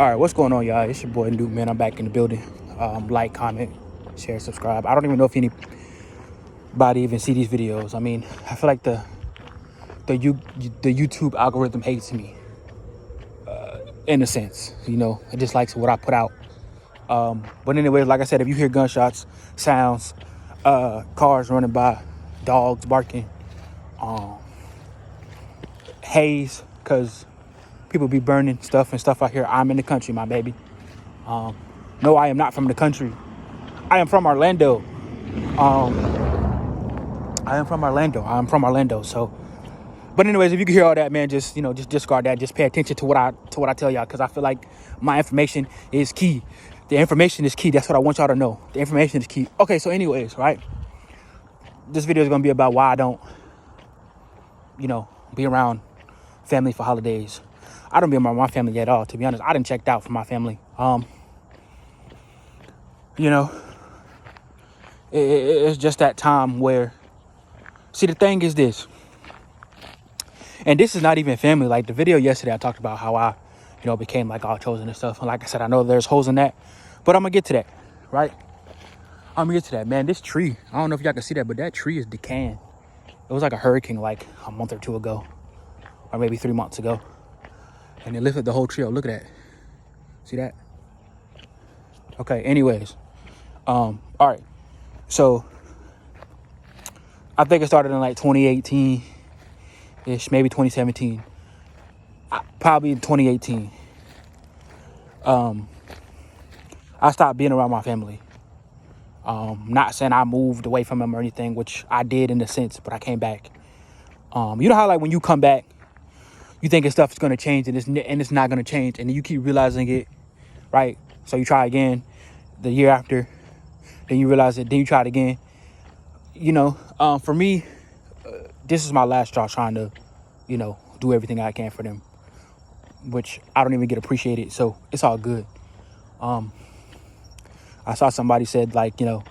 All right, what's going on, y'all? It's your boy Nuke, man. I'm back in the building. Like, comment, share, subscribe. I don't even know if anybody even see these videos. I mean, I feel like the YouTube algorithm hates me, in a sense. You know, it just likes what I put out. But anyway, like I said, if you hear gunshots, sounds, cars running by, dogs barking, haze, because people be burning stuff out here. I'm in the country, my baby. No, I am not from the country. I am from Orlando. I'm from Orlando. So, but anyways, if you can hear all that, man, just discard that. Just pay attention to what I tell y'all, because I feel like my information is key. The information is key. That's what I want y'all to know. The information is key. Okay, so anyways, right? This video is gonna be about why I don't, be around family for holidays. I don't be around my family at all. To be honest, I done checked out from my family. It's just that time where. See, the thing is this, and this is not even family. Like the video yesterday, I talked about how I, became like all chosen and stuff. And like I said, I know there's holes in that, but I'm gonna get to that, right? I'm gonna get to that, man. This tree, I don't know if y'all can see that, but that tree is decaying. It was like a hurricane like a month or two ago, or maybe 3 months ago. And it lifted the whole tree up. Look at that. See that? Okay, anyways. All right. So I think it started in like 2018-ish, maybe 2017. Probably in 2018. I stopped being around my family. Not saying I moved away from them or anything, which I did in a sense, but I came back. You know how like when you come back, you think stuff is gonna change and it's not gonna change, and then you keep realizing it, right? So you try again the year after, then you realize it, then you try it again. For me, this is my last straw trying to, do everything I can for them, which I don't even get appreciated, so it's all good. I saw somebody said like, they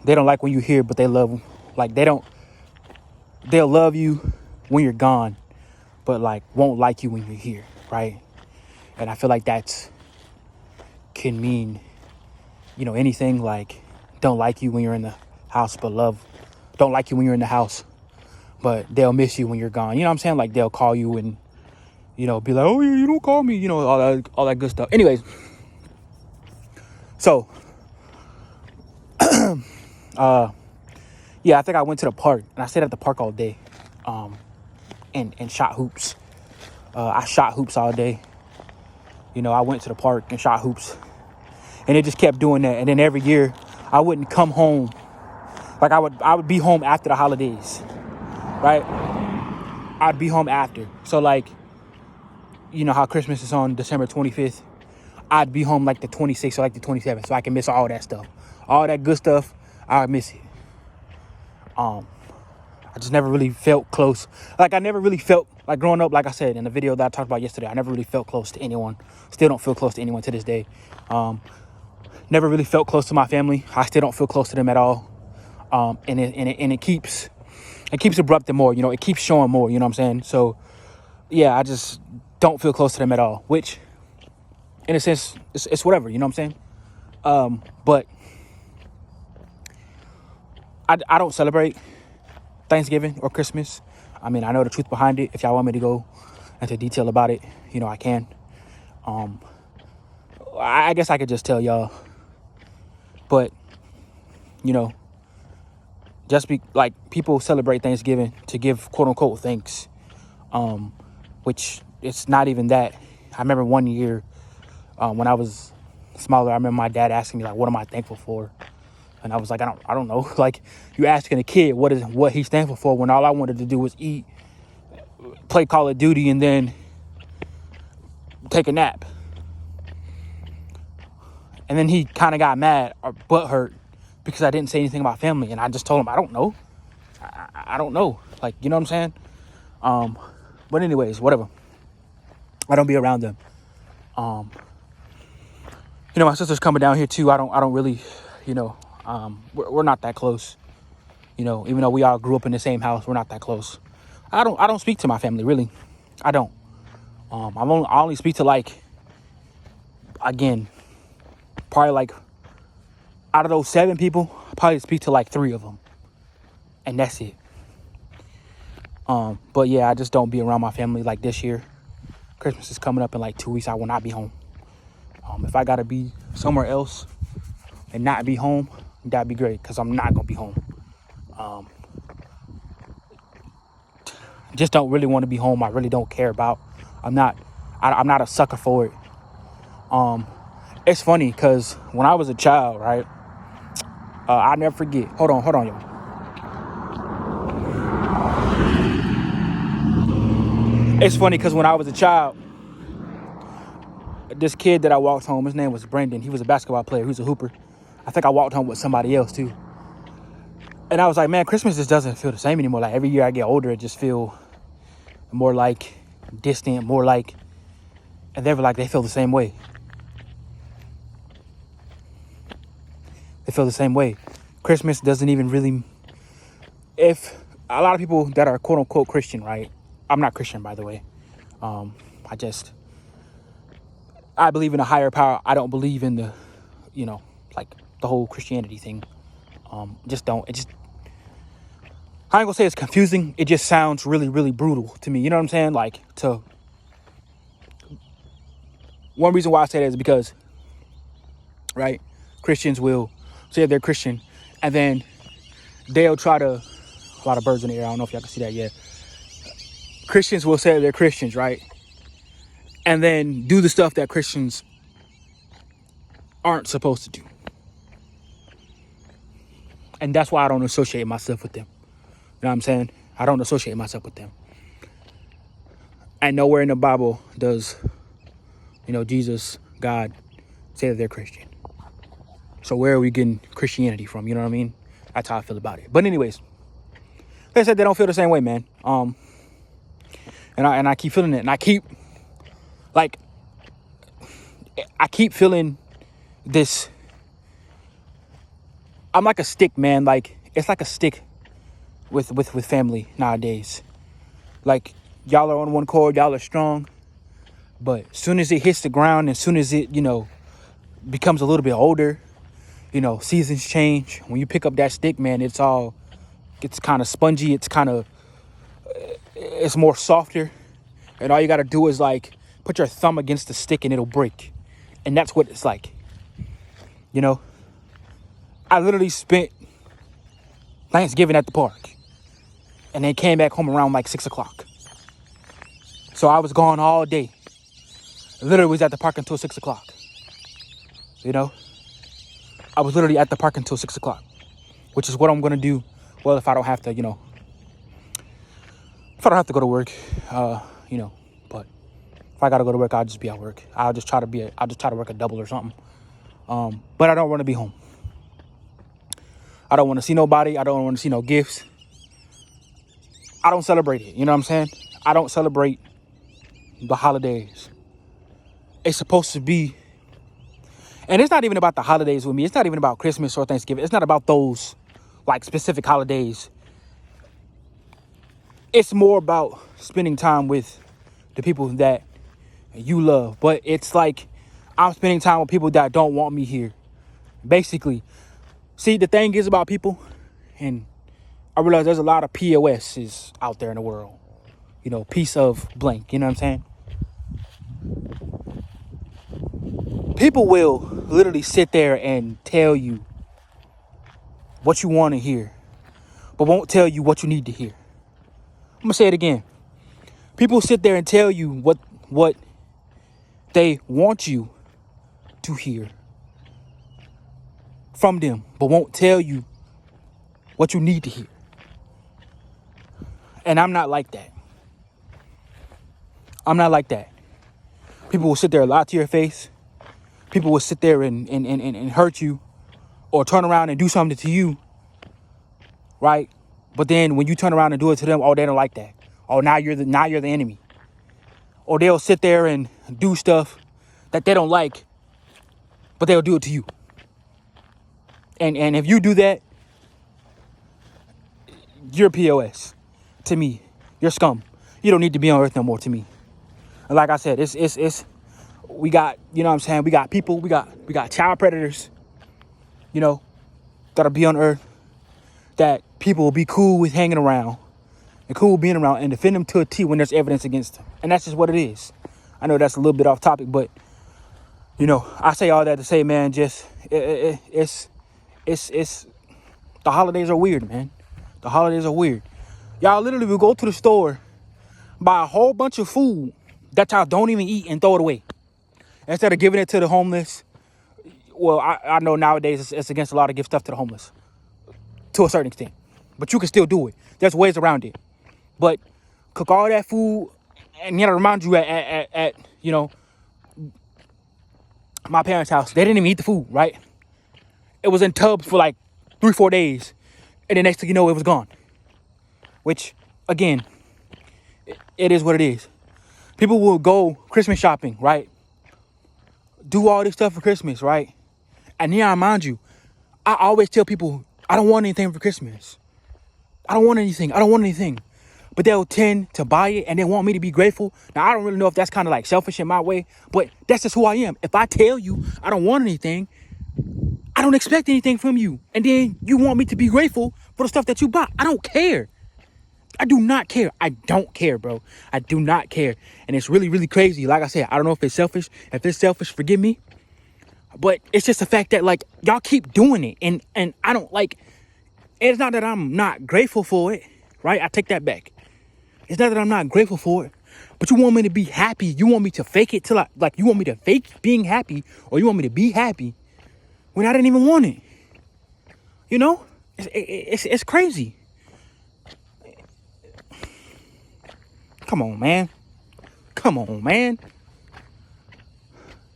don't like when you're here, but they love, like they'll love you when you're gone, but like won't like you when you're here, right? And I feel like that can mean, anything. Like don't like you when you're in the house, but don't like you when you're in the house, but they'll miss you when you're gone. You know what I'm saying? Like they'll call you and, be like, oh yeah, you don't call me, all that good stuff. Anyways, so, yeah, I think I went to the park and I stayed at the park all day, and shot hoops. I shot hoops all day. I went to the park and shot hoops, and it just kept doing that. And then every year I wouldn't come home. Like I would be home after the holidays, right? I'd be home after. So like, how Christmas is on December 25th. I'd be home like the 26th or like the 27th, so I can miss all that stuff. All that good stuff, I would miss it. I just never really felt close. Like I never really felt, like growing up, like I said in the video that I talked about yesterday, I never really felt close to anyone. Still don't feel close to anyone to this day. Never really felt close to my family. I still don't feel close to them at all. And it keeps erupting more, it keeps showing more, you know what I'm saying? So yeah, I just don't feel close to them at all, which in a sense, it's whatever, you know what I'm saying? But I don't celebrate Thanksgiving or Christmas. I mean, I know the truth behind it. If y'all want me to go into detail about it, I can. I guess I could just tell y'all. But, just be like, people celebrate Thanksgiving to give quote unquote thanks, which it's not even that. I remember one year, when I was smaller, I remember my dad asking me like, what am I thankful for? And I was like, I don't know. Like, you asking a kid what he's thankful for when all I wanted to do was eat, play Call of Duty, and then take a nap. And then he kind of got mad or butthurt because I didn't say anything about family. And I just told him, I don't know. I don't know. Like, you know what I'm saying? But anyways, whatever. I don't be around them. My sister's coming down here too. I don't really, we're not that close. Even though we all grew up in the same house, we're not that close. I don't speak to my family, really. I don't. I only speak to like, again, probably like out of those 7 people, I probably speak to like 3 of them, and that's it. But yeah, I just don't be around my family like this year. Christmas is coming up in like 2 weeks. I will not be home. If I gotta be somewhere else and not be home, that'd be great, because I'm not gonna be home. Just don't really want to be home. I really don't care about. I'm not a sucker for it. It's funny because when I was a child, right? I never forget. Hold on, y'all. It's funny because when I was a child, this kid that I walked home, his name was Brendan. He was a basketball player. He was a hooper. I think I walked home with somebody else too. And I was like, man, Christmas just doesn't feel the same anymore. Like every year I get older, it just feel more like distant, more like, and they were like, they feel the same way. They feel the same way. Christmas doesn't even really, if a lot of people that are quote unquote Christian, right? I'm not Christian, by the way. I believe in a higher power. I don't believe in the, like the whole Christianity thing. I ain't gonna say it's confusing. It just sounds really, really brutal to me. You know what I'm saying? Like, one reason why I say that is because, right, Christians will say they're Christian, and then they'll try to, a lot of birds in the air, I don't know if y'all can see that yet. Christians will say they're Christians, right? And then do the stuff that Christians aren't supposed to do. And that's why I don't associate myself with them. You know what I'm saying? I don't associate myself with them. And nowhere in the Bible does, Jesus, God, say that they're Christian. So where are we getting Christianity from? You know what I mean? That's how I feel about it. But anyways, like I said, they don't feel the same way, man. And I keep feeling it. And I keep feeling this. I'm like a stick, man. Like, it's like a stick with family nowadays. Like, y'all are on one cord, y'all are strong. But as soon as it hits the ground, as soon as it, becomes a little bit older, seasons change. When you pick up that stick, man, it's kind of spongy. It's more softer. And all you got to do is like put your thumb against the stick and it'll break. And that's what it's like. I literally spent Thanksgiving at the park and then came back home around like 6 o'clock. So I was gone all day. Literally was at the park until 6 o'clock. I was literally at the park until 6 o'clock, which is what I'm going to do. Well, if I don't have to, if I don't have to go to work, but if I got to go to work, I'll just be at work. I'll just try to work a double or something. But I don't want to be home. I don't want to see nobody. I don't want to see no gifts. I don't celebrate it. You know what I'm saying? I don't celebrate the holidays. It's supposed to be, and it's not even about the holidays with me. It's not even about Christmas or Thanksgiving. It's not about those like specific holidays. It's more about spending time with the people that you love. But it's like I'm spending time with people that don't want me here. Basically. See, the thing is about people, and I realize there's a lot of POSs out there in the world. Piece of blank. You know what I'm saying? People will literally sit there and tell you what you want to hear, but won't tell you what you need to hear. I'm going to say it again. People sit there and tell you what they want you to hear from them, but won't tell you what you need to hear. And I'm not like that. I'm not like that. People will sit there and lie to your face. People will sit there and hurt you or turn around and do something to you, right? But then when you turn around and do it to them, oh, they don't like that. Oh, now you're the enemy. Or they'll sit there and do stuff that they don't like, but they'll do it to you. And if you do that, you're POS to me. You're scum. You don't need to be on earth no more to me. And like I said, it's we got, you know what I'm saying, we got people, we got child predators, you know, that'll be on earth, that people will be cool with hanging around and cool with being around and defend them to a T when there's evidence against them. And that's just what it is. I know that's a little bit off topic, but you know, I say all that to say, man, just it's the holidays are weird, man. The holidays are weird. Y'all literally will go to the store, buy a whole bunch of food that y'all don't even eat and throw it away. Instead of giving it to the homeless. Well, I know nowadays it's against the law to give stuff to the homeless to a certain extent. But you can still do it. There's ways around it. But cook all that food, and you know, remind you at you know, my parents' house, they didn't even eat the food, right? It was in tubs for like 3-4 days. And the next thing you know, it was gone. Which, again, it is what it is. People will go Christmas shopping, right? Do all this stuff for Christmas, right? And yeah, mind you, I always tell people, I don't want anything for Christmas. I don't want anything. But they'll tend to buy it and they want me to be grateful. Now, I don't really know if that's kind of like selfish in my way, but that's just who I am. If I tell you I don't want anything, I don't expect anything from you. And then you want me to be grateful for the stuff that you bought. I don't care. I do not care. I don't care, bro. I do not care. And it's really, really crazy. Like I said, I don't know if it's selfish. If it's selfish, forgive me. But it's just the fact that, like, y'all keep doing it. And I don't, like, it's not that I'm not grateful for it, right? I take that back. It's not that I'm not grateful for it. But you want me to be happy. You want me to fake it till you want me to fake being happy, or you want me to be happy when I didn't even want it. You know? It's crazy. Come on, man.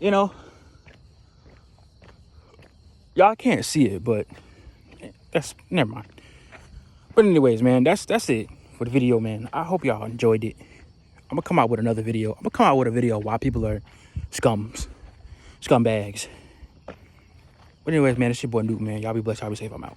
You know, y'all can't see it, but that's, never mind. But anyways, man, that's it for the video, man. I hope y'all enjoyed it. I'm gonna come out with another video. I'm gonna come out with a video why people are scumbags. But anyways, man, it's your boy Nuke, man. Y'all be blessed, y'all be safe. I'm out.